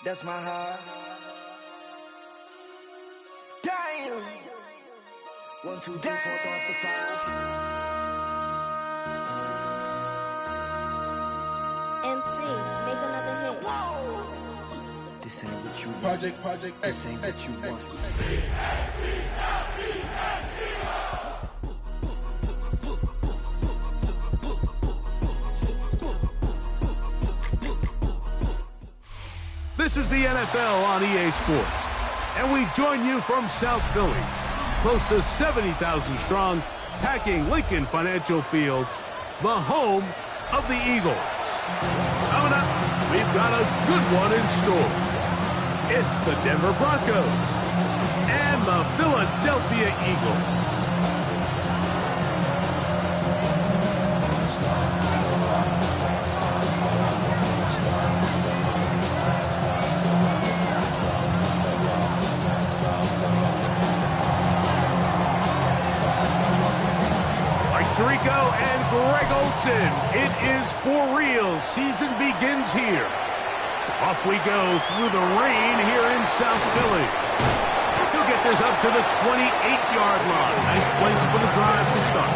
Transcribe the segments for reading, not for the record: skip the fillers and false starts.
That's my heart. Damn. 1, 2, 3, 4, start the 5. MC, make another hit. Whoa. This ain't what you want. Project This ain't what you want. This is the NFL on EA Sports, and we join you from South Philly, close to 70,000 strong, packing Lincoln Financial Field, the home of the Eagles. Coming up, we've got a good one in store. It's the Denver Broncos and the Philadelphia Eagles. Rico and Greg Olsen. It is for real. Season begins here. Off we go through the rain here in South Philly. He'll get this up to the 28-yard line. Nice place for the drive to start.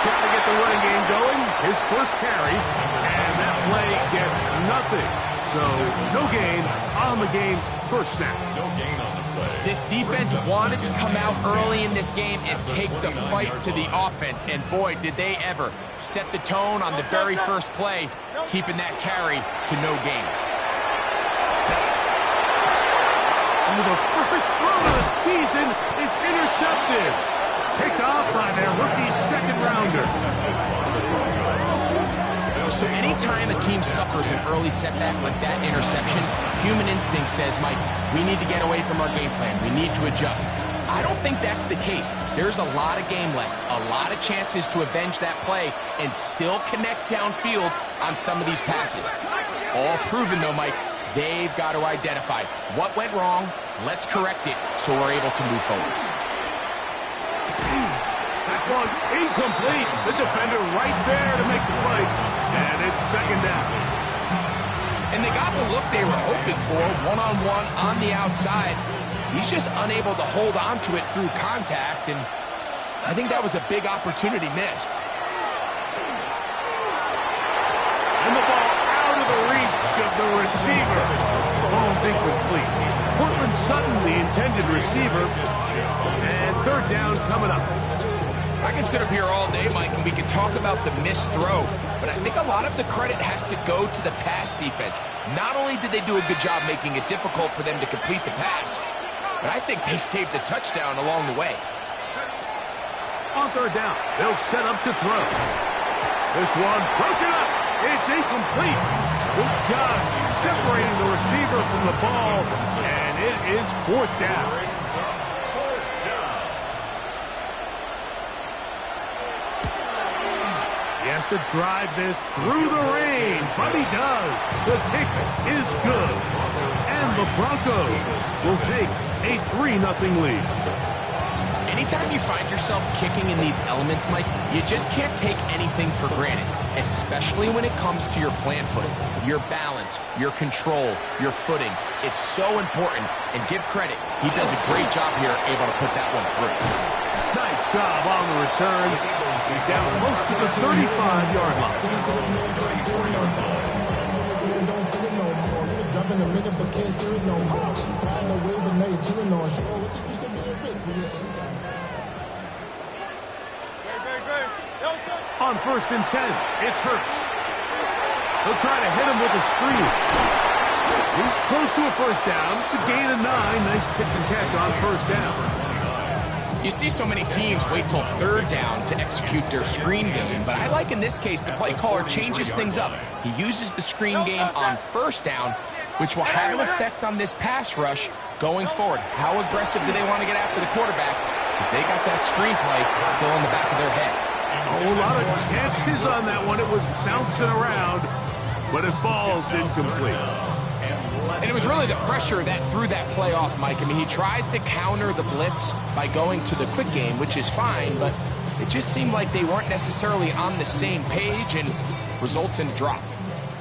Trying to get the running game going. His first carry, and that play gets nothing. So, no gain on the game's first snap. No gain on the play. This defense wanted to come out early in this game and take the fight to the offense, and boy, did they ever set the tone on the very first play, keeping that carry to no gain. And the first throw of the season is intercepted. Picked off by their rookie second-rounder. So anytime a team suffers an early setback like that interception, human instinct says, Mike, we need to get away from our game plan. We need to adjust. I don't think that's the case. There's a lot of game left, a lot of chances to avenge that play and still connect downfield on some of these passes. All proven, though, Mike, they've got to identify what went wrong, let's correct it so we're able to move forward. That one incomplete. The defender right there to make the play. And it's second down. And they got the look they were hoping for, one-on-one on the outside. He's just unable to hold on to it through contact, and I think that was a big opportunity missed. And the ball out of the reach of the receiver. The ball's incomplete. Cortland Sutton, the intended receiver. And third down coming up. I can sit up here all day, Mike, and we can talk about the missed throw, but I think a lot of the credit has to go to the pass defense. Not only did they do a good job making it difficult for them to complete the pass, but I think they saved the touchdown along the way. On third down, they'll set up to throw. This one broken up. It's incomplete. Good job separating the receiver from the ball, and it is fourth down. He has to drive this through the rain, but he does. The kick is good. And the Broncos will take a 3-0 lead. Anytime you find yourself kicking in these elements, Mike, you just can't take anything for granted, especially when it comes to your plant foot, your balance, your control, your footing. It's so important, and give credit. He does a great job here, able to put that one through. Nice job on the return. He's down close to the 35-yard line. On 1st and 10, it's Hurts. He'll try to hit him with a screen. He's close to a first down. It's a gain of 9. Nice pitch and catch on first down. You see so many teams wait till third down to execute their screen game, but I like in this case the play caller changes things up. He uses the screen game on first down, which will have an effect on this pass rush going forward. How aggressive do they want to get after the quarterback? Because they got that screen play still in the back of their head. A whole lot of chances on that one. It was bouncing around. but it falls incomplete. And it was really the pressure that threw that play off, Mike. I mean, he tries to counter the blitz by going to the quick game, which is fine, but it just seemed like they weren't necessarily on the same page and results in a drop.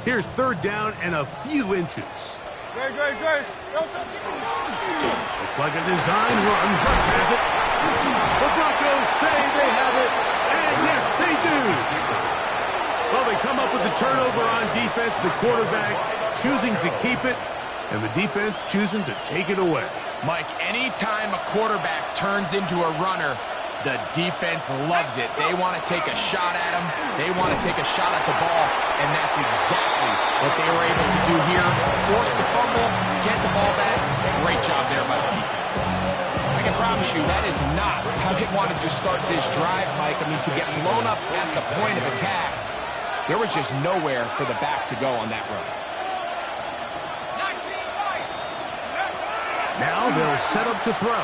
Here's third down and a few inches. Looks like a design run. Hurts has it. The Broncos say they have it, and yes, they do. Well, they come up with the turnover on defense, the quarterback choosing to keep it, and the defense choosing to take it away. Mike, anytime a quarterback turns into a runner, the defense loves it. They want to take a shot at him. They want to take a shot at the ball, and that's exactly what they were able to do here. Force the fumble, get the ball back. Great job there by the defense. I can promise you that is not how they wanted to start this drive, Mike. I mean, to get blown up at the point of attack, there was just nowhere for the back to go on that run. Now they'll set up to throw.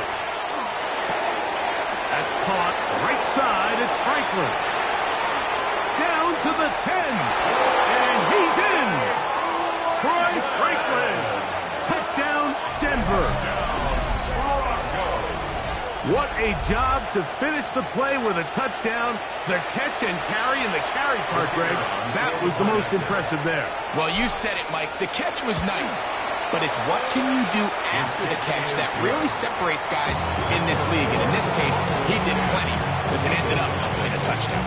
That's caught right side. It's Franklin. Down to the 10s. And he's in. Troy Franklin. Touchdown, Denver. What a job to finish the play with a touchdown. The catch and carry and the carry part, Greg, that was the most impressive there. Well, you said it, Mike. The catch was nice. But it's what can you do after the catch that really separates guys in this league. And in this case, he did plenty because it ended up in a touchdown.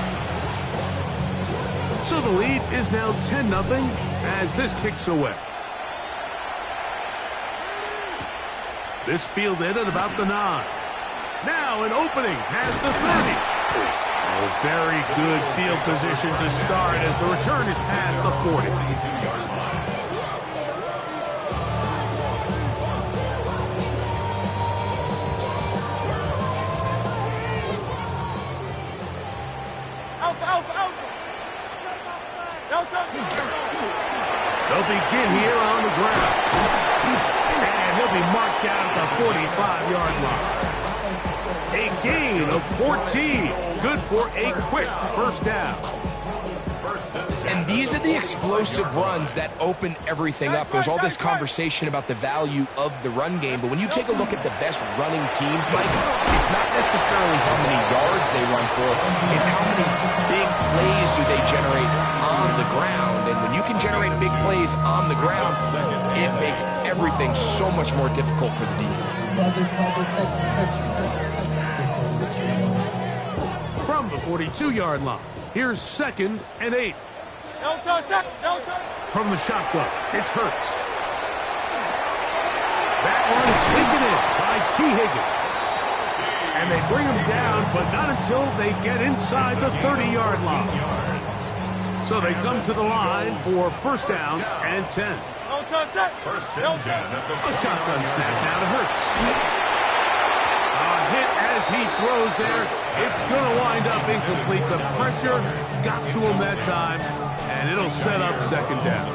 So the lead is now 10-0 as this kicks away. This fielded at about the 9. Now an opening has the 30. Oh, very good field position to start as the return is past the 40. They'll begin here on the ground. And he'll be marked down at the 45-yard line. A gain of 14. Good for a quick first down. And these are the explosive runs that open everything up. There's all this conversation about the value of the run game, but when you take a look at the best running teams, Mike, it's not necessarily how many yards they run for, it's how many big plays do they generate on the ground. And when you can generate big plays on the ground, it makes everything so much more difficult for the defense. From the 42-yard line, here's 2nd and 8. From the shotgun, it's Hurts. That one taken in by T. Higgins. And they bring him down, but not until they get inside the 30-yard line. So they come to the line for first down and 10. A shotgun snap now to Hurts. Hit as he throws there. It's going to wind up incomplete. The pressure got to him that time, and it'll set up second down.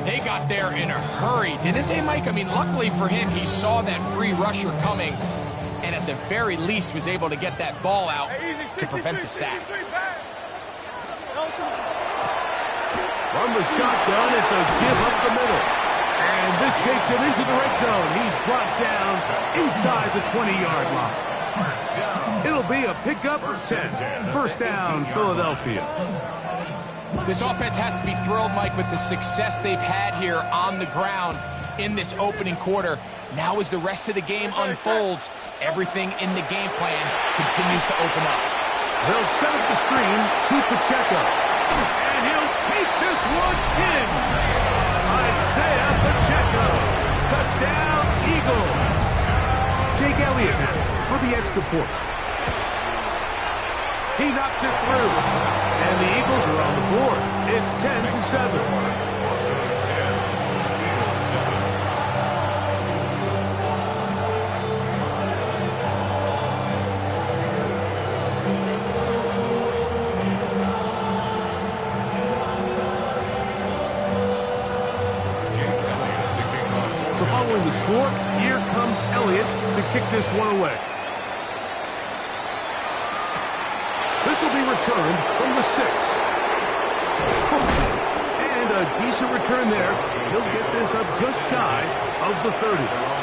They got there in a hurry, didn't they, Mike? I mean, luckily for him, he saw that free rusher coming, and at the very least was able to get that ball out to prevent the sack. From the shotgun, it's a give up the middle. And this takes him into the red zone. He's brought down inside the 20-yard line. It'll be a pickup of 10. First down, Philadelphia. This offense has to be thrilled, Mike, with the success they've had here on the ground in this opening quarter. Now as the rest of the game unfolds, everything in the game plan continues to open up. They'll set up the screen to Pacheco. And he'll take this one in. Isaiah Pacheco. Touchdown, Eagles. Jake Elliott now for the extra point. He knocks it through. And the Eagles are on the board. It's 10-7. So following the score, here comes Elliott to kick this one away. This will be returned from the 6. And a a decent return there. He'll get this up just shy of the 30.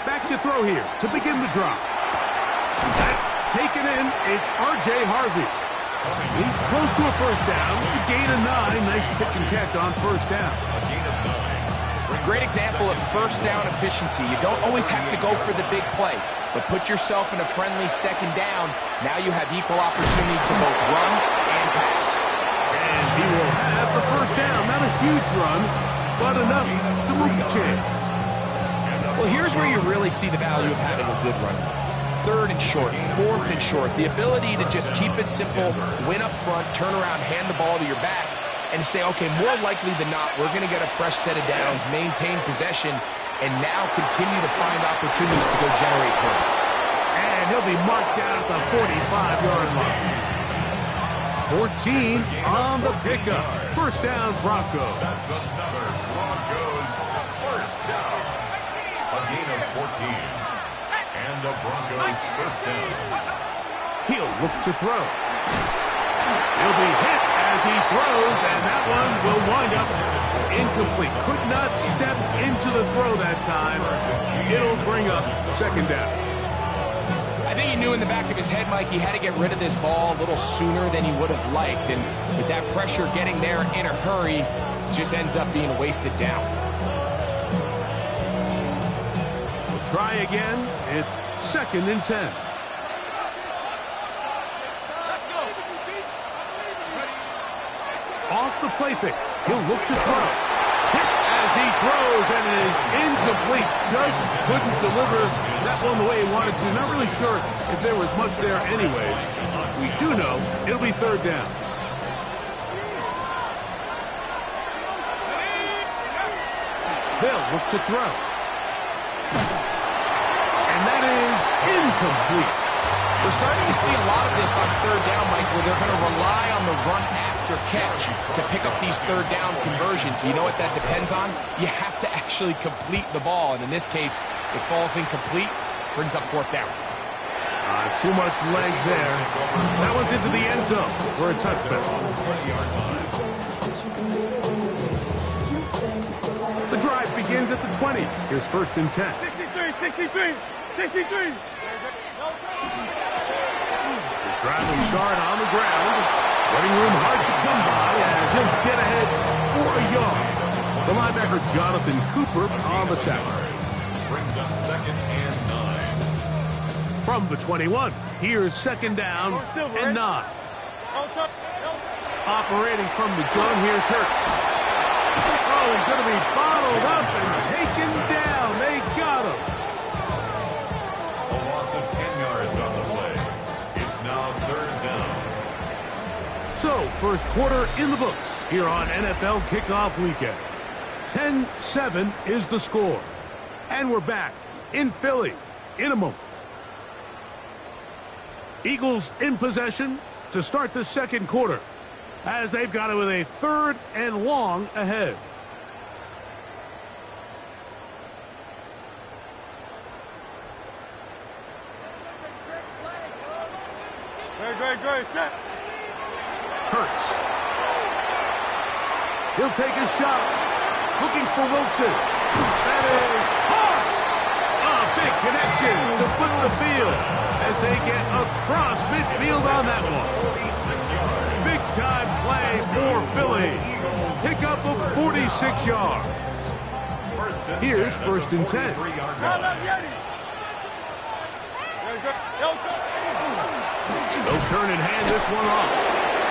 Back to throw here to begin the drop. That's taken in. It's R.J. Harvey. He's close to a first down. It's a gain of 9. Nice pitch and catch on first down. Great example of first down efficiency. You don't always have to go for the big play, but put yourself in a friendly second down. Now you have equal opportunity to both run and pass. And he will have the first down. Not a huge run, but enough to move the chains. Well, here's where you really see the value of having a good run. Third and short, fourth and short. The ability to just keep it simple, win up front, turn around, hand the ball to your back, and say, okay, more likely than not, we're going to get a fresh set of downs, maintain possession, and now continue to find opportunities to go generate points. And he'll be marked down at the 45-yard line. 14 on the pickup. First down, Broncos. That's another Broncos first down. A gain of 14. And the Broncos first down. He'll look to throw. He'll be hit as he throws, and that one will wind up incomplete. Could not step into the throw that time. It'll bring up second down. I think he knew in the back of his head, Mike, he had to get rid of this ball a little sooner than he would have liked. And with that pressure getting there in a hurry, just ends up being a wasted down. We'll try again. It's second and 10. Off the play fake. He'll look to throw. Hit as he throws, and it is incomplete. Just couldn't deliver that one the way he wanted to. Not really sure if there was much there anyways. We do know it'll be third down. They'll look to throw. And that is incomplete. We're starting to see a lot of this on third down, Mike, where they're going to rely on the run after catch to pick up these third down conversions. You know what that depends on? You have to actually complete the ball, and in this case, it falls incomplete, brings up fourth down. Too much leg there. That one's into the end zone for a touchback. The drive begins at the 20. Here's first and 10. 63. Drive will start on the ground. Running room hard to come by as he'll get ahead for a yard. The linebacker Jonathan Cooper on the tackle. Brings up second and 9. From the 21, here's second down and 9. Operating from the gun, here's Hurts. Oh, he's going to be bottled up and taken down. They got him. A loss of 10 yards on the play. It's now third down. So, first quarter in the books here on NFL Kickoff Weekend. 10-7 is the score. And we're back in Philly in a moment. Eagles in possession to start the second quarter as they've got it with a third and long ahead. Great. Set. Hurts. He'll take a shot. Looking for Wilson. That is hard. A big connection to flip the field as they get across midfield on that one. Big time play for Philly. Pick up of 46 yards. Here's first and 10. They'll turn and hand this one off.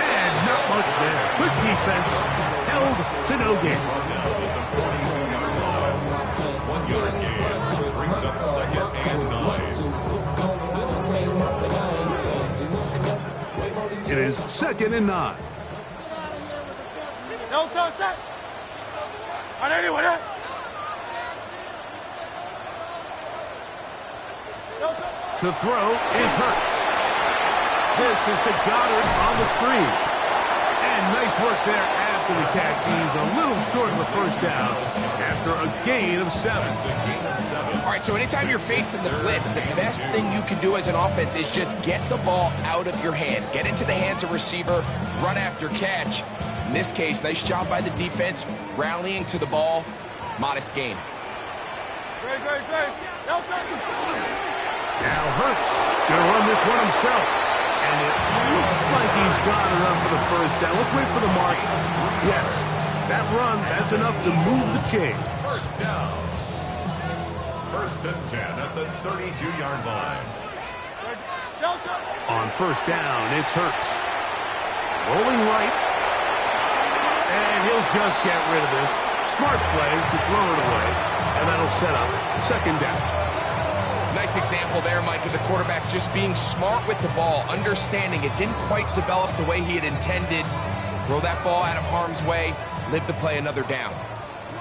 And not much there. Good defense. Held to no gain. 1 yard gain. Brings up second and 9. It is second and 9. No toe set. On anyone, eh? No toe. To throw is Hurts. This is to Goddard on the screen. And nice work there after the catch. He's a little short of the first down after a gain of 7. All right, so anytime you're facing the blitz, the best thing you can do as an offense is just get the ball out of your hand. Get into the hands of receiver, run after catch. In this case, nice job by the defense, rallying to the ball. Modest gain. Great. No toe. Now Hurts going to run this one himself. And it looks like he's got it up for the first down. Let's wait for the mark. Yes, that run, that's enough to move the chains. First down. 1st and 10 at the 32-yard line. No toe. On first down, it's Hurts. Rolling right. And he'll just get rid of this. Smart play to throw it away. And that'll set up 2nd down. Nice example there, Mike, of the quarterback just being smart with the ball, understanding it didn't quite develop the way he had intended. Throw that ball out of harm's way, live to play another down.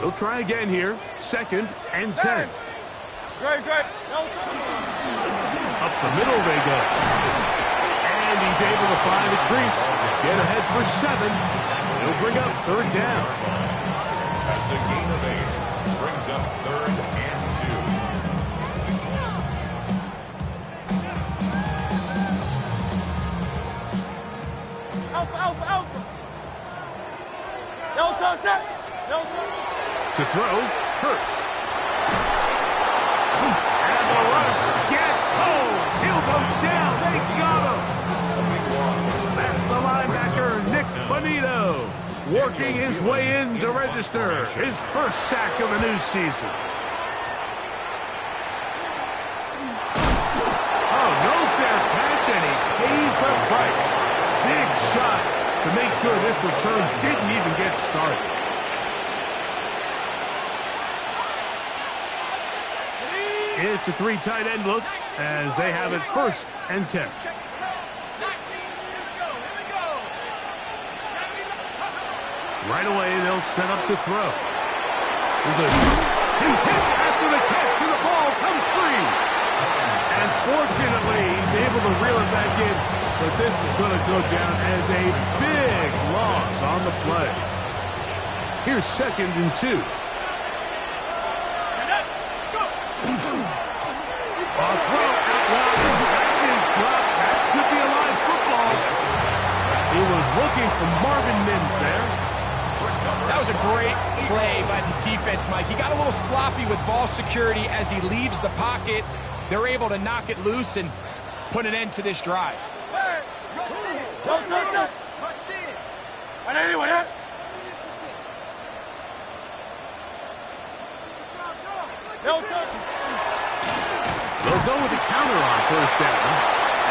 He'll try again here. 2nd and 10. Great. No toe. Up the middle they go. And he's able to find a crease. Get ahead for 7. He'll bring up 3rd down. That's a gain of 8. Brings up 3rd and 2. Alpha. No toe set. No toe. To throw, Hurts. And the rush gets home. He'll go down. They got him. That's the linebacker, Nick Bonito, working his way in to register his first sack of the new season. Oh, no fair catch, and he pays the price. Big shot to make sure this return didn't even get started. It's a 3 tight end look as they have it 1st and 10. Right away, they'll set up to throw. He's hit after the catch, and the ball comes free. And fortunately, he's able to reel it back in, but this is going to go down as a big loss on the play. Here's 2nd and 2. A throw out wide. That is dropped. That could be a live football. He was looking for Marvin Mims there. That was a great play by the defense, Mike. He got a little sloppy with ball security as he leaves the pocket. They're able to knock it loose and put an end to this drive. No toe. On anyone, eh? No toe. They'll go with the counter on 1st down.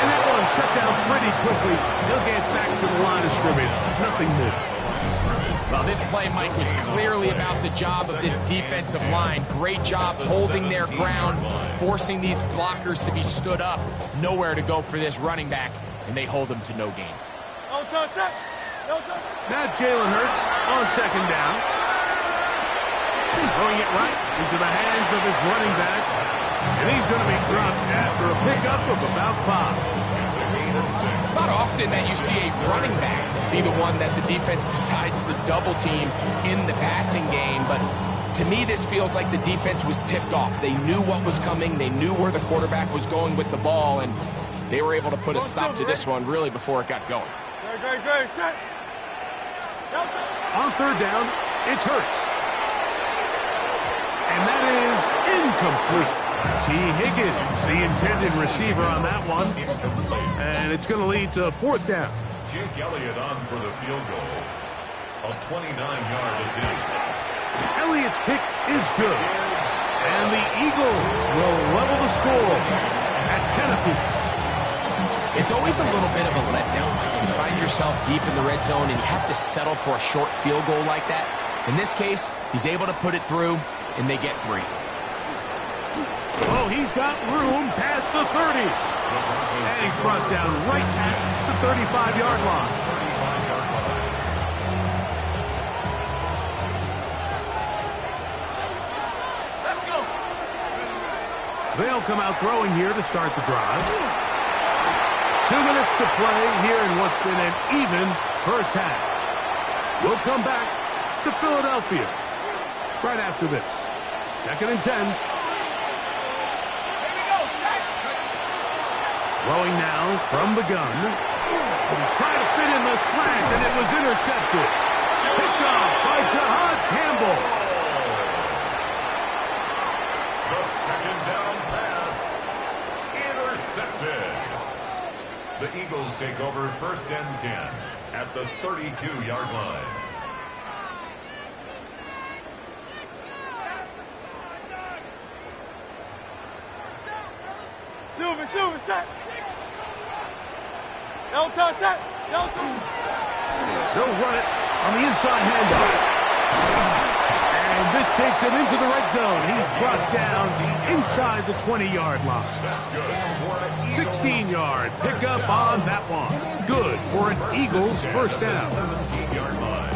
And that one shut down pretty quickly. They'll get back to the line of scrimmage. Nothing new. Well, this play, Mike, was clearly about the job of this defensive line. Great job holding their ground, forcing these blockers to be stood up. Nowhere to go for this running back, and they hold them to no gain. No toe set. No toe. Now Jalen Hurts on 2nd down. Throwing it right into the hands of his running back. And he's going to be dropped after a pickup of about 5. It's not often that you see a running back be the one that the defense decides to double team in the passing game, but to me this feels like the defense was tipped off. They knew what was coming, they knew where the quarterback was going with the ball, and they were able to put a stop to this one really before it got going. Great. Set. On 3rd down, it's Hurts. And that is incomplete. T. Higgins, the intended receiver on that one. And it's going to lead to 4th down. Jake Elliott on for the field goal. A 29-yard attempt. Elliott's kick is good. And the Eagles will level the score at 10 apiece. It's always a little bit of a letdown. You find yourself deep in the red zone and you have to settle for a short field goal like that. In this case, he's able to put it through, and they get 3. Oh, he's got room past the 30. And he's brought down right at the 35-yard line. They'll come out throwing here to start the drive. 2 minutes to play here in what's been an even first half. We'll come back to Philadelphia right after this. 2nd and 10. Throwing now from the gun. He tried to fit in the slant, and it was intercepted. Picked off by Jahad Campbell. The 2nd down pass intercepted. The Eagles take over 1st and 10 at the 32-yard line. Silver, set. Delta, set. Delta. They'll run it on the inside handoff. And this takes him into the red zone. He's brought down inside the 20-yard line. That's good. 16-yard pickup on that one. Good for an Eagles first down. 17-yard line.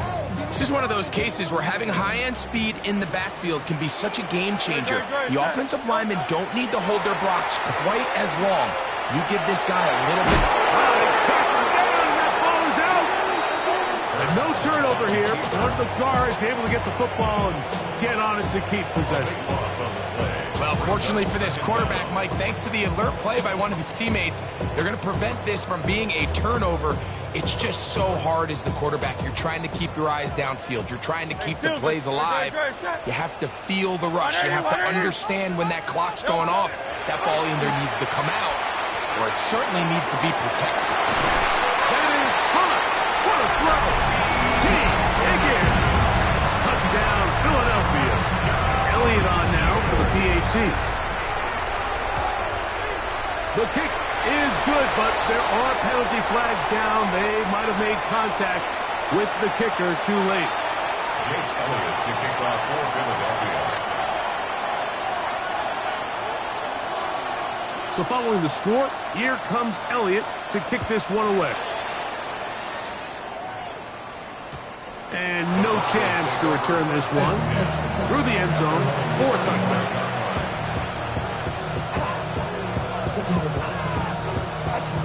This is one of those cases where having high-end speed in the backfield can be such a game changer. The offensive linemen don't need to hold their blocks quite as long. You give this guy a little bit. That ball is out. And no turnover here. One of the guards able to get the football and get on it to keep possession. Well, fortunately for this quarterback, Mike, thanks to the alert play by one of his teammates, they're going to prevent this from being a turnover. It's just so hard as the quarterback. You're trying to keep your eyes downfield. You're trying to keep the plays alive. You have to feel the rush. You have to understand when that clock's going off. That ball either needs to come out or it certainly needs to be protected. That is hot. What a throw. Team Higgins. Touchdown, Philadelphia. Elliott on now for the PAT. The kick is good, but there are penalty flags down. They might have made contact with the kicker too late. Jake Elliott to kick off for Philadelphia. So following the score, here comes Elliott to kick this one away. And no chance to return this one. Through the end zone for a touchdown.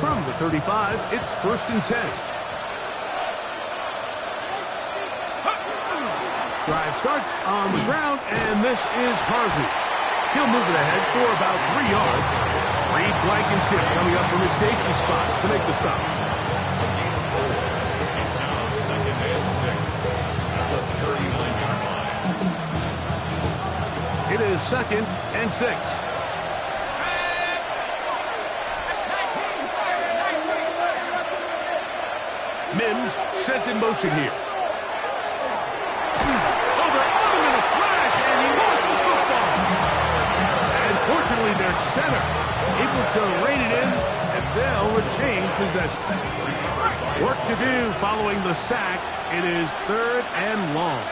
From the 35, it's 1st and 10. Drive starts on the ground, and this is Harvey. He'll move it ahead for about 3 yards. Reed Blankenship coming up from his safety spot to make the stop. It's now 2nd and 6 at the 39-yard line. It is 2nd and 6. Mims sent in motion here. Oh, they're on him in a flash, and he lost the football. And fortunately, their center able to rein it in, and they'll retain possession. Work to do following the sack. It is 3rd and long.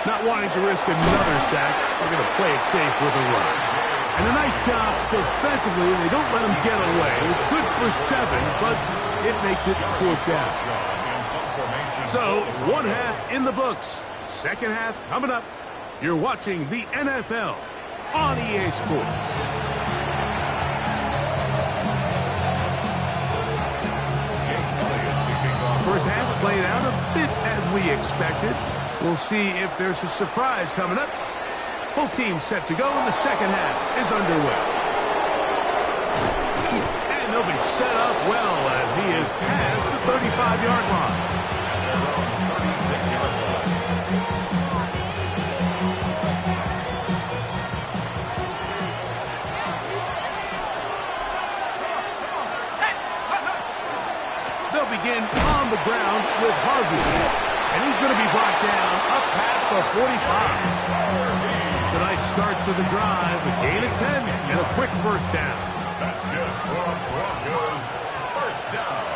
Not wanting to risk another sack, they're going to play it safe with a run. And a nice job defensively. They don't let him get away. It's good for 7, but it makes it 4th down. So, 1 half in the books. 2nd half coming up. You're watching the NFL on EA Sports. First half played out a bit as we expected. We'll see if there's a surprise coming up. Both teams set to go, and the 2nd half is underway. And they'll be set up well as he is past the 35-yard line. 36-yard line. They'll begin on the ground with Harvey. And he's going to be brought down up past the 45. It's a nice start to the drive. A gain of 10 and a quick first down. That's good for Broncos. First down.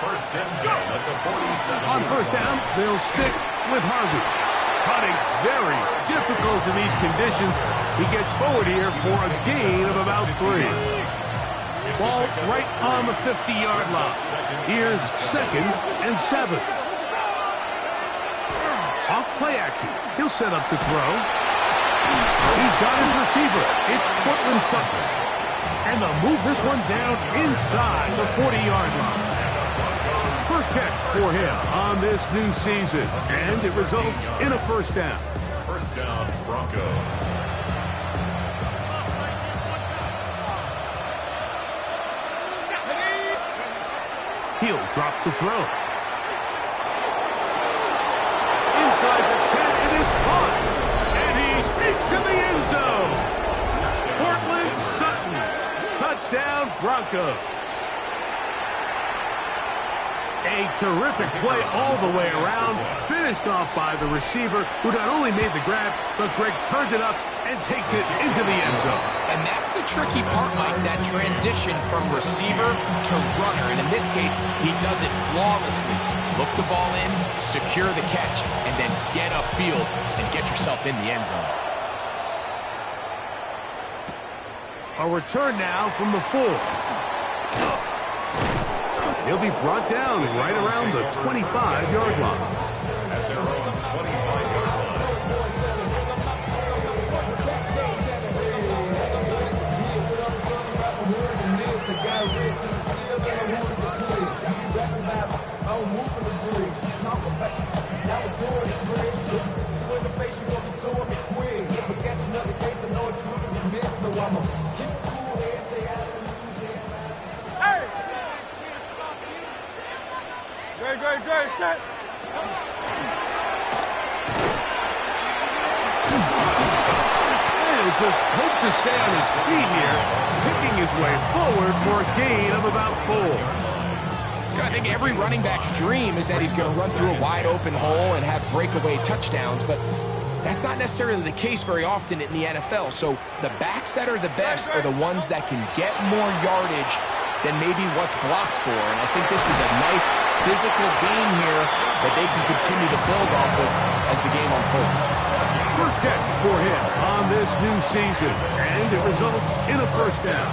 1st and 10 at the 47. On first down, they'll stick with Harvey. Cutting very difficult in these conditions. He gets forward here for a gain of about 3. Ball right on the 50-yard line. Here's 2nd and 7. Off play action. He'll set up to throw. He's got his receiver. It's Cortland Sutton. And they'll move this one down inside the 40-yard line. First catch for him on this new season. And it results in a first down. First down, Broncos. He'll drop to throw. Inside the 10, it is caught. And he's into the end zone. Cortland Sutton. Touchdown, Broncos. A terrific play all the way around. Finished off by the receiver, who not only made the grab, but Greg turned it up and takes it into the end zone. And that's the tricky part, Mike, that transition from receiver to runner. And in this case, he does it flawlessly. Look the ball in, secure the catch, and then get upfield and get yourself in the end zone. A return now from the 4. He'll be brought down right around the 25-yard line. At their own 25-yard line. Great, set. He'll just hope to stay on his feet here, picking his way forward for a gain of about 4. I think every running back's dream is that he's going to run through a wide open hole and have breakaway touchdowns, but that's not necessarily the case very often in the NFL. So the backs that are the best are the ones that can get more yardage than maybe what's blocked for. And I think this is a nice physical gain here that they can continue to build off of as the game unfolds. First catch for him on this new season, and it results in a first down.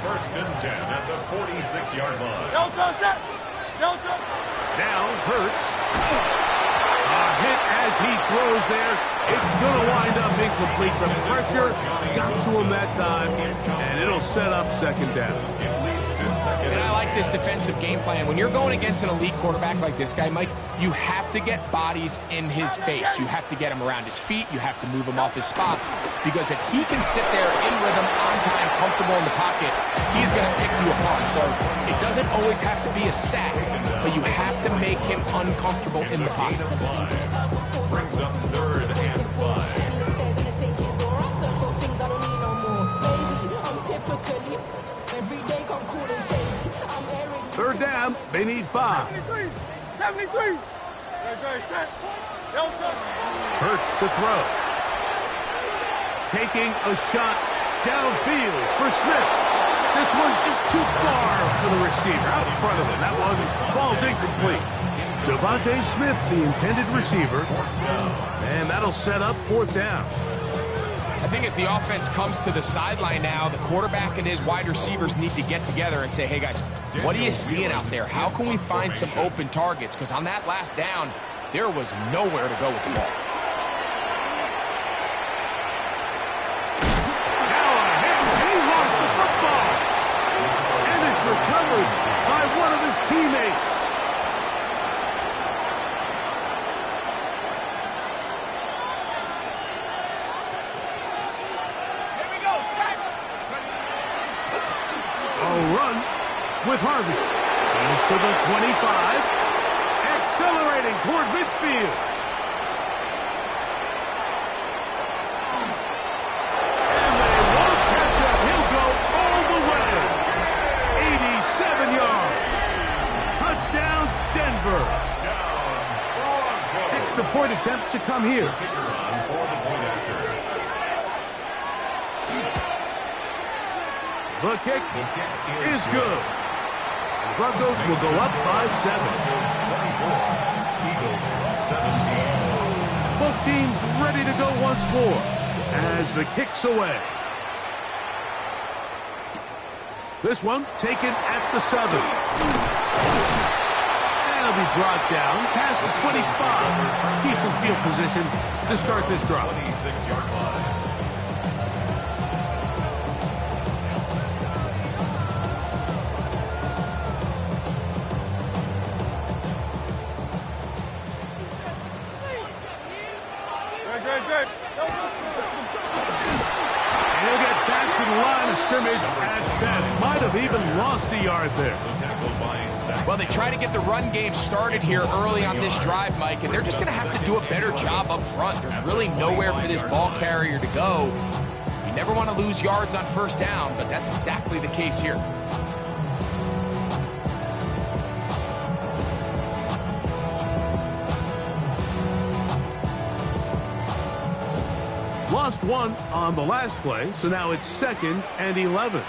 First and 10 at the 46-yard line. Delta, set. Delta. Now Hurts. A hit as he throws there. It's going to wind up incomplete. The pressure got to him that time, and it'll set up second down. It leads to second. And I like this defensive game plan. When you're going against an elite quarterback like this guy, Mike, you have to get bodies in his face. You have to get him around his feet. You have to move him off his spot. Because if he can sit there in rhythm, on time, comfortable in the pocket, he's going to pick you apart. So it doesn't always have to be a sack, but you have to make him uncomfortable in the pocket. Brings up third and 5. Third down, they need 5. 73. Great, set. Delta. Hurts to throw. Taking a shot downfield for Smith. This one just too far for the receiver. Out in front of him. That one falls incomplete. Devontae Smith, the intended receiver. And that'll set up fourth down. I think as the offense comes to the sideline now, the quarterback and his wide receivers need to get together and say, hey, guys, what are you seeing out there? How can we find some open targets? Because on that last down, there was nowhere to go with the ball. Now a hit. He lost the football. And it's recovered by one of his teammates. Run with Harvey. Goes to the 25. Accelerating toward midfield. And they won't catch up. He'll go all the way. 87 yards. Touchdown, Denver. Extra point attempt to come here. The kick is good. The Broncos will go up by 7. Eagles 17. Both teams ready to go once more as the kick's away. This one taken at the 7. And he'll be brought down past the 25. Decent field position to start this drive. 26-yard line. And he'll get back to the line of scrimmage at best. Might have even lost a yard there. Well, they try to get the run game started here early on this drive, Mike, and they're just going to have to do a better job up front. There's really nowhere for this ball carrier to go. You never want to lose yards on first down, but that's exactly the case here. Lost one on the last play, so now it's 2nd and 11.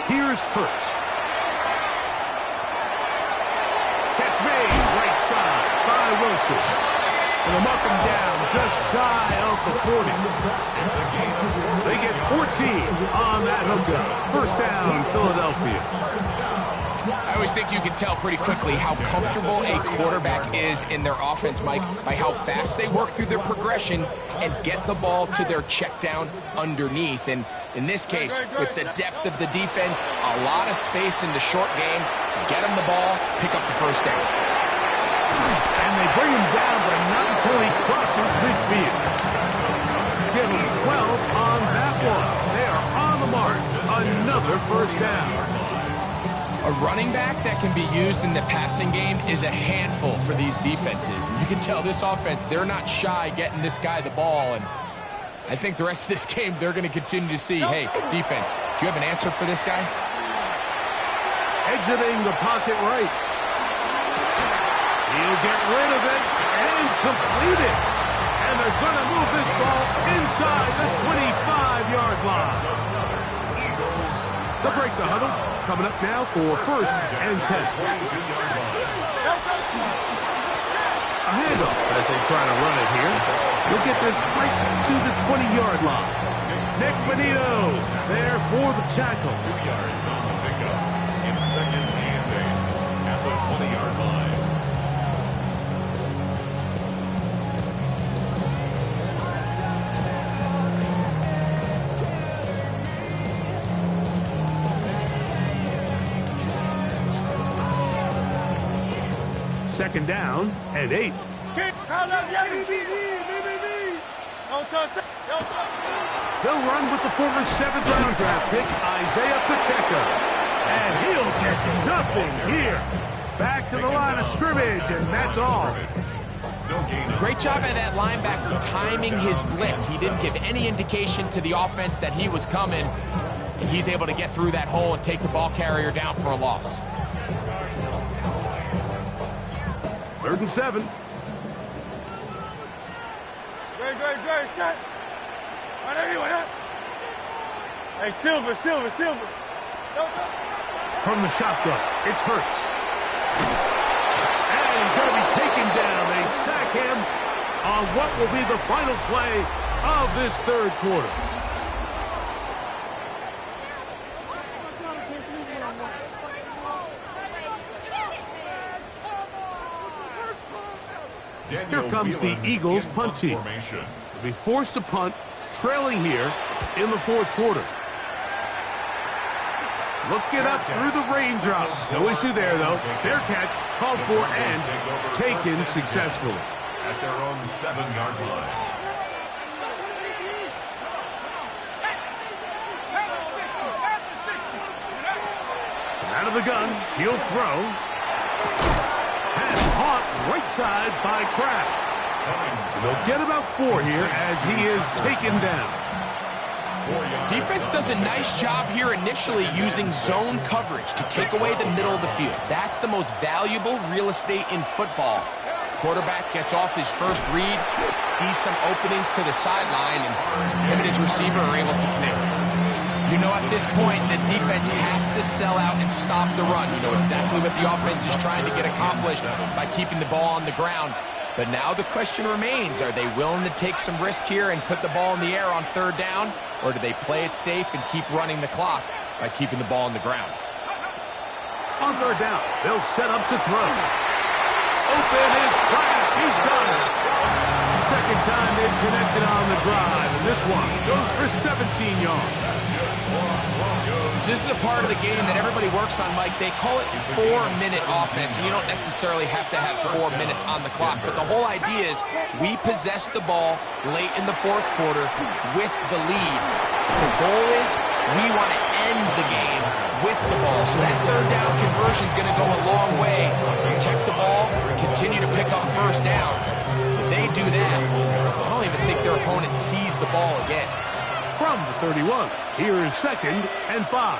Here's Hurts. Catch made, right side by Wilson. And they'll mark him down just shy of the 40. They get 14 on that hookup. First down, Philadelphia. I always think you can tell pretty quickly how comfortable a quarterback is in their offense, Mike, by how fast they work through their progression and get the ball to their check down underneath. And in this case, with the depth of the defense, a lot of space in the short game, get him the ball, pick up the first down. And they bring him down, but not until he crosses midfield. Give him 12 on that one. They are on the mark. Another first down. A running back that can be used in the passing game is a handful for these defenses. And you can tell this offense, they're not shy getting this guy the ball. And I think the rest of this game, they're going to continue to see, hey, defense, do you have an answer for this guy? Exiting the pocket right. He'll get rid of it and complete it. And they're going to move this ball inside the 25-yard line. They'll break the huddle. Coming up now for 1st and 10. A handoff as they try to run it here. He'll get this right to the 20-yard line. Nick Bonito there for the tackle. 2 yards on the pickup in 2nd and 8 at the 20-yard line. Second down and 8. They'll run with the former 7th-round draft pick, Isaiah Pacheco. And he'll get nothing here. Back to the line of scrimmage, and that's all. Great job by that linebacker timing his blitz. He didn't give any indication to the offense that he was coming. And he's able to get through that hole and take the ball carrier down for a loss. 3rd and 7. Hey, Silver. From the shotgun, it's Hurts. And he's going to be taken down. They sack him on what will be the final play of this 3rd quarter. Here comes the Eagles punt team. They'll be forced to punt, trailing here in the 4th quarter. Looking up through the raindrops. No issue there, though. Fair catch, called for, and taken successfully. At their own 7-yard line. Out of the gun, he'll throw. Pass caught right side by Kraft. And they'll get about 4 here as he is taken down. Defense does a nice job here initially using zone coverage to take away the middle of the field. That's the most valuable real estate in football. Quarterback gets off his first read, sees some openings to the sideline, and him and his receiver are able to connect. You know at this point the defense has to sell out and stop the run. You know exactly what the offense is trying to get accomplished by keeping the ball on the ground. But now the question remains, are they willing to take some risk here and put the ball in the air on 3rd down? Or do they play it safe and keep running the clock by keeping the ball on the ground? On third down, they'll set up to throw. Open is Kraft. He's got it. Second time they've connected on the drive, and this one goes for 17 yards. This is a part of the game that everybody works on, Mike. They call it 4-minute offense, and you don't necessarily have to have 4 minutes on the clock. But the whole idea is we possess the ball late in the fourth quarter with the lead. The goal is we want to end the game with the ball. So that third down conversion is going to go a long way. Protect the ball, continue to pick up first downs. If they do that, I don't even think their opponent sees the ball again. From the 31, here is 2nd and 5.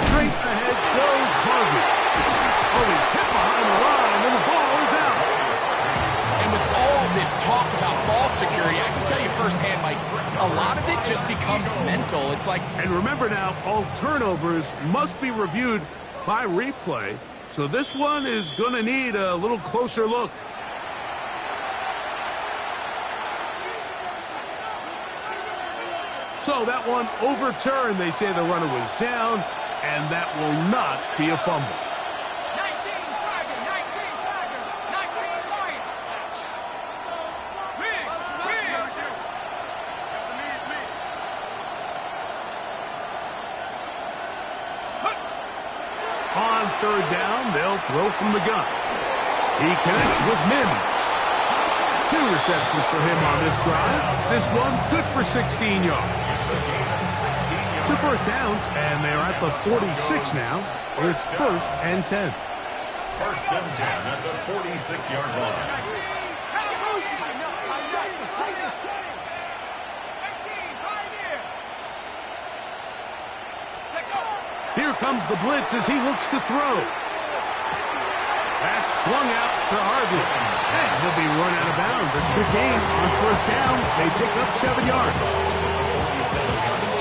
Straight ahead goes Harvey. Oh, he's hit behind the line, and the ball is out. And with all this talk about ball security, I can tell you firsthand, Mike, a lot of it just becomes mental. It's like... And remember now, all turnovers must be reviewed by replay, so this one is going to need a little closer look. So that one overturned. They say the runner was down, and that will not be a fumble. 19 Tiger, 19 Lions. On third down, they'll throw from the gun. He connects with Mims. 2 receptions for him on this drive. This one good for 16 yards. 2 first downs, and they're at the 46 now. It's 1st and 10. 1st and 10 at the 46-yard line. Here comes the blitz as he looks to throw. That's swung out to Harvey. And he'll be run out of bounds. It's a good game. On 1st down, they pick up 7 yards.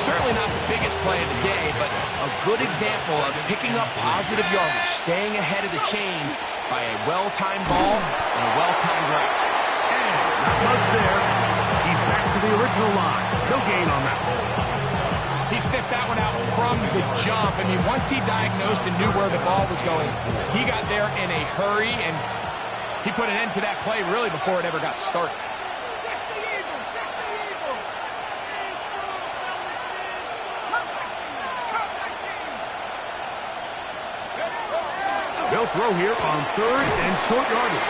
Certainly not the biggest play of the day, but a good example of picking up positive yardage, staying ahead of the chains by a well-timed ball and a well-timed route. And not much there. He's back to the original line. No gain on that. He sniffed that one out from the jump. I mean, once he diagnosed and knew where the ball was going, he got there in a hurry, and he put an end to that play really before it ever got started. They'll throw here on 3rd and short yardage.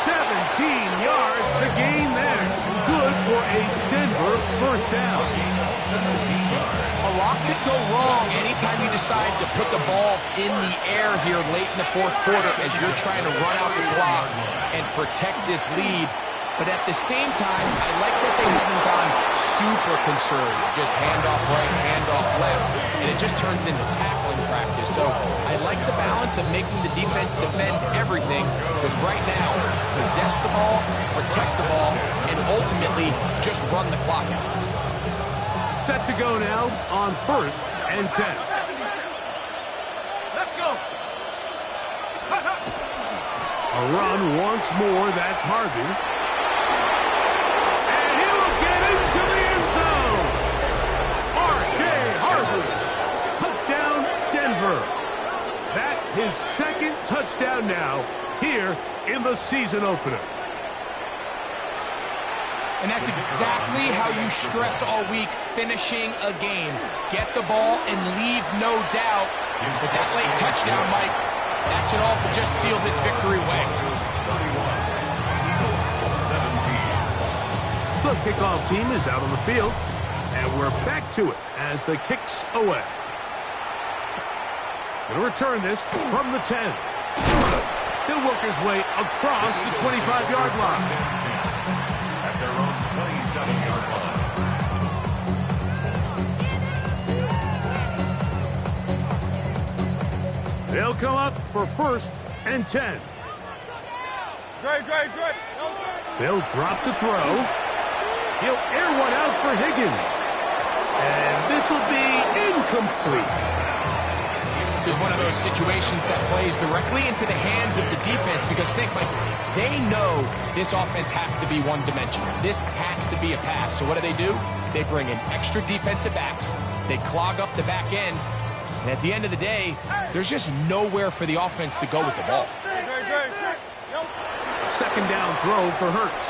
17 yards, the gain there. Good for a Denver 1st down. A lot could go wrong anytime you decide to put the ball in the air here late in the fourth quarter as you're trying to run out the clock and protect this lead. But at the same time, I like that they haven't gone super conservative. Just handoff right, handoff left. And it just turns into tackling practice. So I like the balance of making the defense defend everything. Because right now, possess the ball, protect the ball, and ultimately just run the clock out. Set to go now on 1st and 10. Let's go. A run once more. That's Harvey. His 2nd touchdown now here in the season opener. And that's exactly how you stress all week, finishing a game. Get the ball and leave no doubt. With that late touchdown, Mike, that should all just seal this victory away. 31, 17. The kickoff team is out on the field, and we're back to it as the kick's away. Going to return this from the 10. He'll work his way across the 25-yard line. At their own 27-yard line. They'll come up for 1st and 10. Great. They'll drop to throw. He'll air one out for Higgins. And this will be incomplete. This is one of those situations that plays directly into the hands of the defense because think, Mike, they know this offense has to be one-dimensional. This has to be a pass. So what do? They bring in extra defensive backs, They clog up the back end, and at the end of the day, there's just nowhere for the offense to go with the ball. Second down throw for Hurts.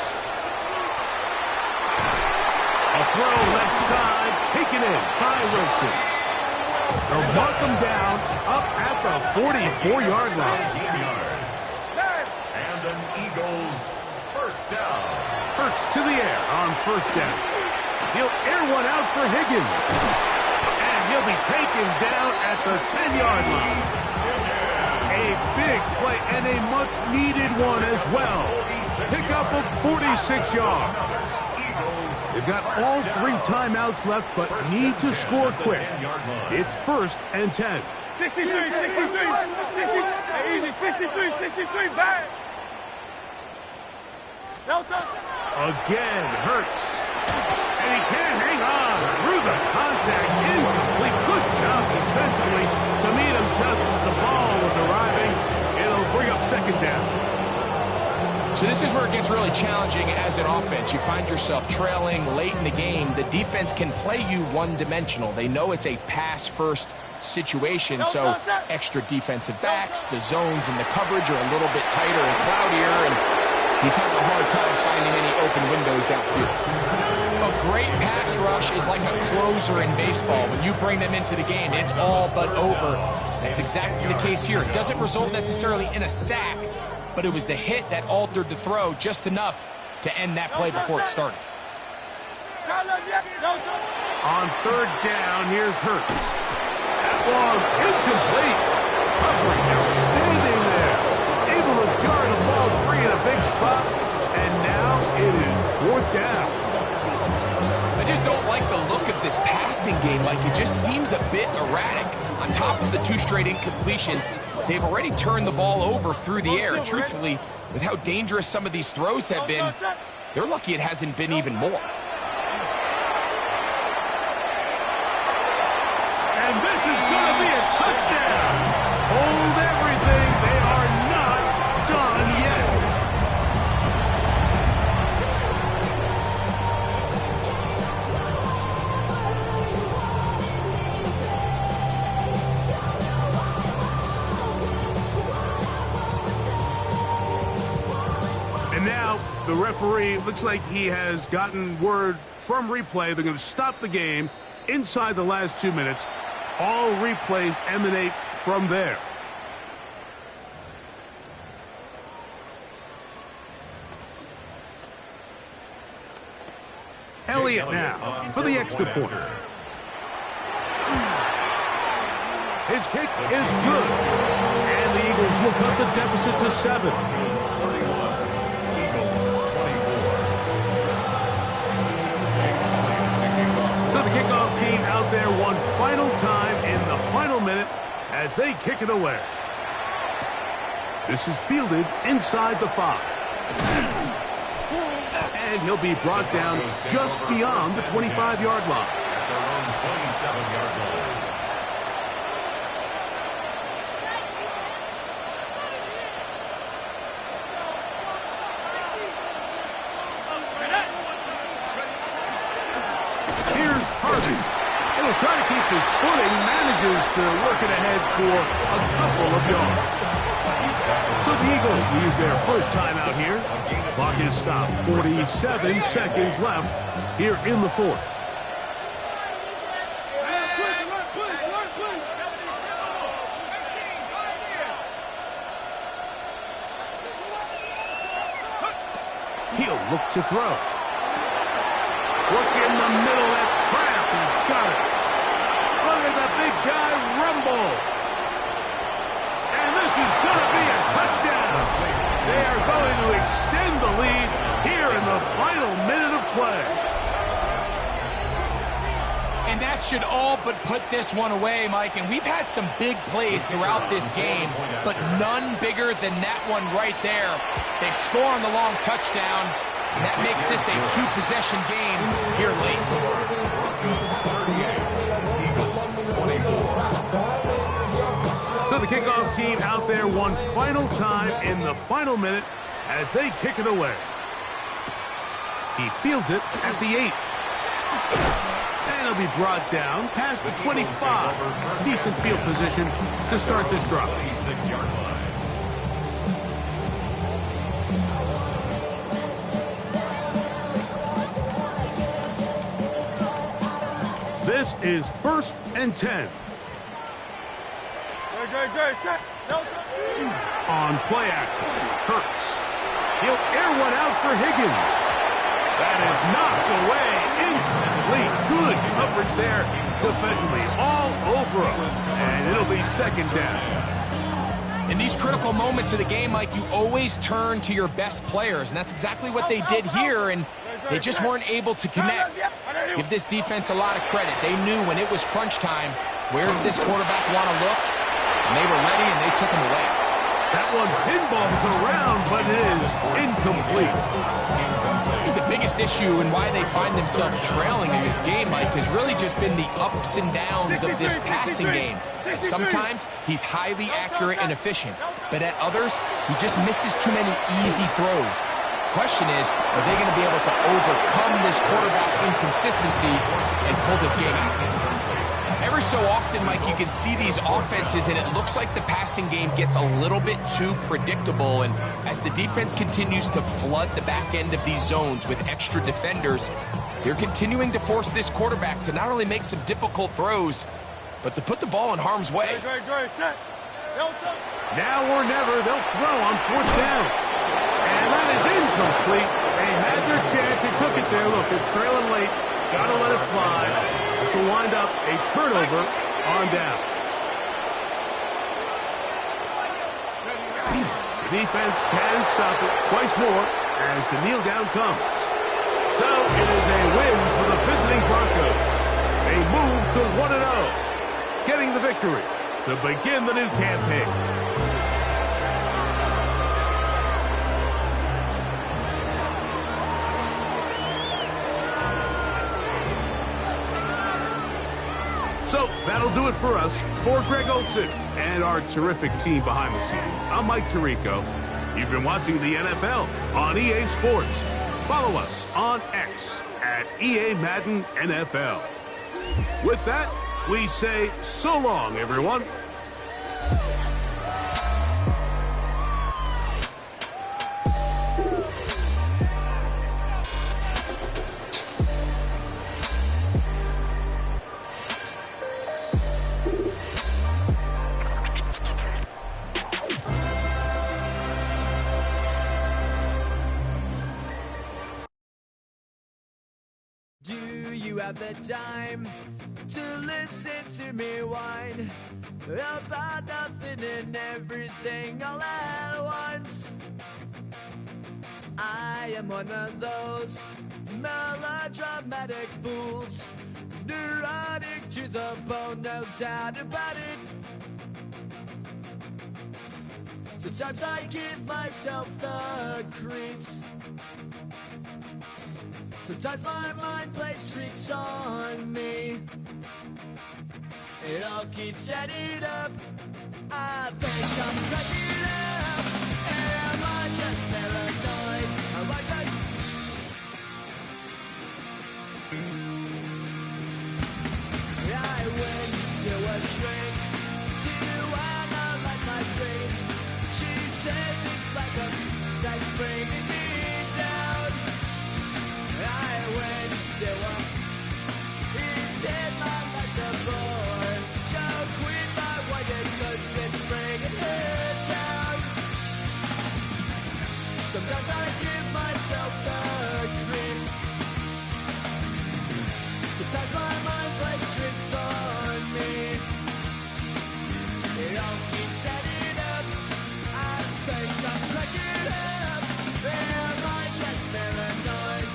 A throw left side, taken in by Wilson. They'll mark them down up at the 44-yard line. 17 yards. And an Eagles first down. Hurts to the air on first down. He'll air one out for Higgins. And he'll be taken down at the 10-yard line. A big play and a much-needed one as well. Pick up of 46 yards. They've got all 3 timeouts left, but need to score quick. It's 1st and 10. 63, 63, 63, easy, 63, 63, back. Again, Hurts. And he can't hang on through the contact. Incomplete. Good job defensively to meet him just as the ball was arriving. It'll bring up second down. So this is where it gets really challenging as an offense. You find yourself trailing late in the game. The defense can play you one-dimensional. They know it's a pass-first situation, so extra defensive backs, the zones and the coverage are a little bit tighter and cloudier, and he's having a hard time finding any open windows downfield. A great pass rush is like a closer in baseball. When you bring them into the game, it's all but over. That's exactly the case here. It doesn't result necessarily in a sack, but it was the hit that altered the throw just enough to end that play before it started. On third down, here's Hurts. That one incomplete. Covering outstanding there. Able to jar the ball free in a big spot. And now it is 4th down. I just don't like the look of this passing game. Like, it just seems a bit erratic. On top of the 2 straight incompletions, they've already turned the ball over through the air. Truthfully, with how dangerous some of these throws have been, they're lucky it hasn't been even more. And this is going to be a touchdown. Hold everything. They are not done yet. And now the referee looks like he has gotten word from replay. They're going to stop the game inside the last 2 minutes. All replays emanate from there. Elliott now for the extra point. His kick is good. And the Eagles will cut the deficit to 7. Kickoff team out there one final time in the final minute as they kick it away. This is fielded inside the 5. And he'll be brought down just beyond the 25-yard line. At their own 27-yard line. He'll try to keep his footing, manages to work it ahead for a couple of yards. So the Eagles use their first timeout here. Clock is stopped. 47 seconds left here in the 4th. He'll look to throw. Look in the middle. That's Kraft. He's got it. Look at the big guy rumble. And this is going to be a touchdown. They are going to extend the lead here in the final minute of play. And that should all but put this one away, Mike. And we've had some big plays throughout this game, but none bigger than that one right there. They score on the long touchdown, and that makes this a 2-possession game here late. So the kickoff team out there one final time in the final minute as they kick it away. He fields it at the 8. And he'll be brought down past the 25. Decent field position to start this drive. 26-yard line. This is 1st and 10. On play action, Hurts. He'll air one out for Higgins. That is knocked away. Incomplete. Good coverage there defensively. All over him. And it'll be 2nd down. In these critical moments of the game, Mike, you always turn to your best players, and that's exactly what they did here, and they just weren't able to connect. Give this defense a lot of credit. They knew when it was crunch time, where did this quarterback want to look, and they were ready, and they took him away. That one pinballs around, but it is incomplete. I think the biggest issue and why they find themselves trailing in this game, Mike, has really just been the ups and downs of this passing game. At sometimes, he's highly accurate and efficient, but at others, he just misses too many easy throws. Question is, are they going to be able to overcome this quarterback inconsistency and pull this game out? Every so often, Mike, you can see these offenses, and it looks like the passing game gets a little bit too predictable, and as the defense continues to flood the back end of these zones with extra defenders, they're continuing to force this quarterback to not only make some difficult throws, but to put the ball in harm's way. Now or never, they'll throw on 4th down. And that is incomplete. They had their chance. They took it there. Look, they're trailing late. Got to let it fly. This will wind up a turnover on downs. The defense can stop it twice more as the kneel down comes. So it is a win for the visiting Broncos. They move to 1-0, getting the victory to begin the new campaign. So that'll do it for us. For Greg Olson and our terrific team behind the scenes, I'm Mike Tirico. You've been watching the NFL on EA Sports. Follow us on X at EA Madden NFL. With that, we say so long, everyone. Do you have the time to listen to me whine about nothing and everything all at once? I am one of those melodramatic fools, neurotic to the bone, no doubt about it. Sometimes I give myself the creeps. Sometimes my mind plays tricks on me. It all keeps adding up. I think I'm cracking up. Am I just paranoid? Am I just... I went to a shrink to analyze my dreams. She says it's like a that's bringing me down. I went to a... He said my life's a bore. Joke with my wife because it's bringing her down. Sometimes I give myself the creeps. Sometimes my mind plays tricks on me. It all keeps adding up. I think I'm cracking up. Am I just paranoid?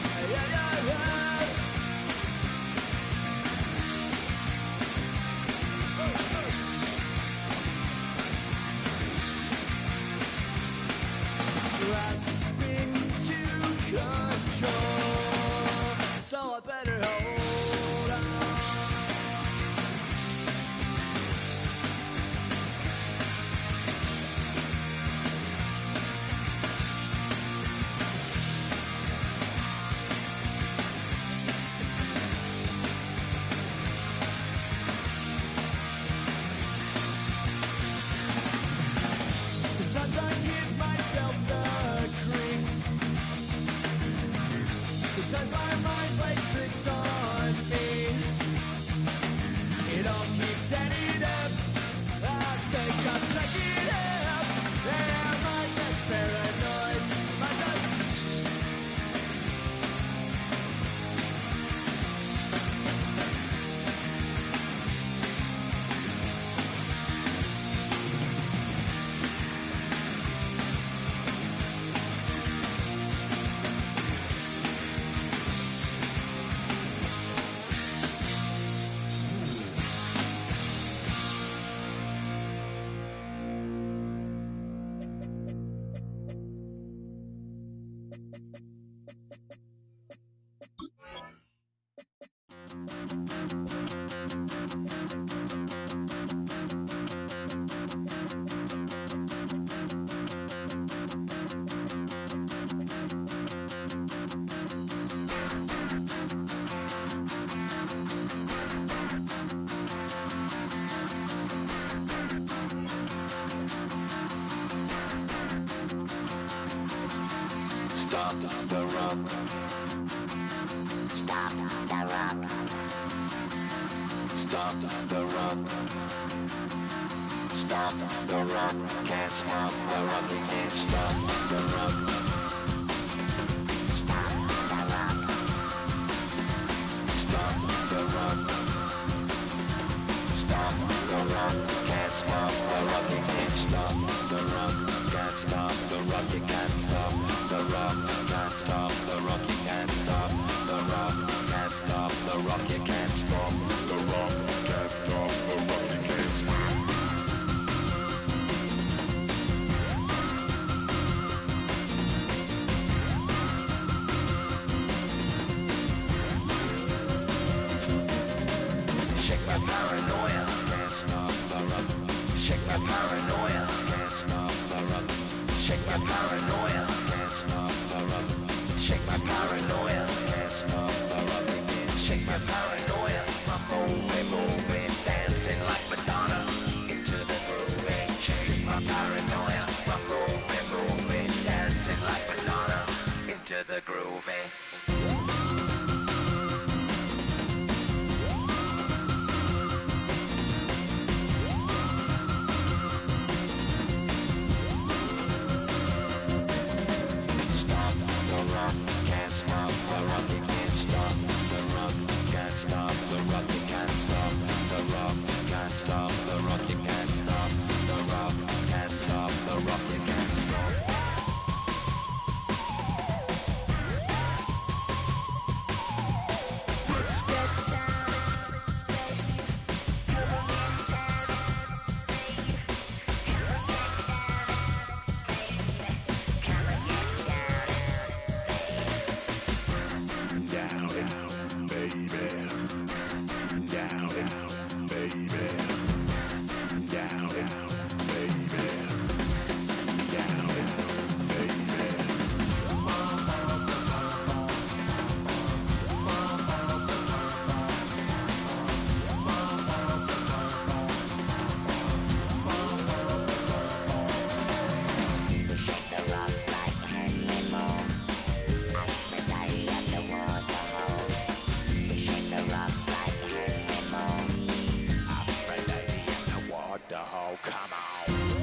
Stop the rock. Stop the rock. Stop the rock. Stop the rock. Can't stop the rock. You can't stop the rock. Stop the rock. Stop the rock. Stop the rock. Can't stop the rock. You can't stop the rock. Can't stop the rock. You can't stop the rock. Can't stop the rock. You can't stop the rock. Can't stop the rock. You can't stop the rock. Can't stop the rock. You can't stop. Shake my paranoia. Can't stop the rock. Shake my paranoia. Can't stop the rock. Shake my paranoia. Can't stop the rock. Shake my paranoia. Can't stop the rock. Shake my paranoia. I'm moving, dancing like Madonna into the groove. Shake my paranoia. I'm moving, dancing like Madonna into the groove. Can't stop the rock, you can't stop the rock. Can't stop the rock, you can't stop the rock. Can't stop the rock, you can't stop the rock. Can't stop the rock, you can't stop. Let's get down, baby. Come on, baby. Come on, Down, baby. Down, baby. Down, baby. Down, baby. Shake the rock like Henry Moore. Aphrodite at the waterhole. We shake the rock like Henry Moore. Aphrodite at the waterhole. Come on.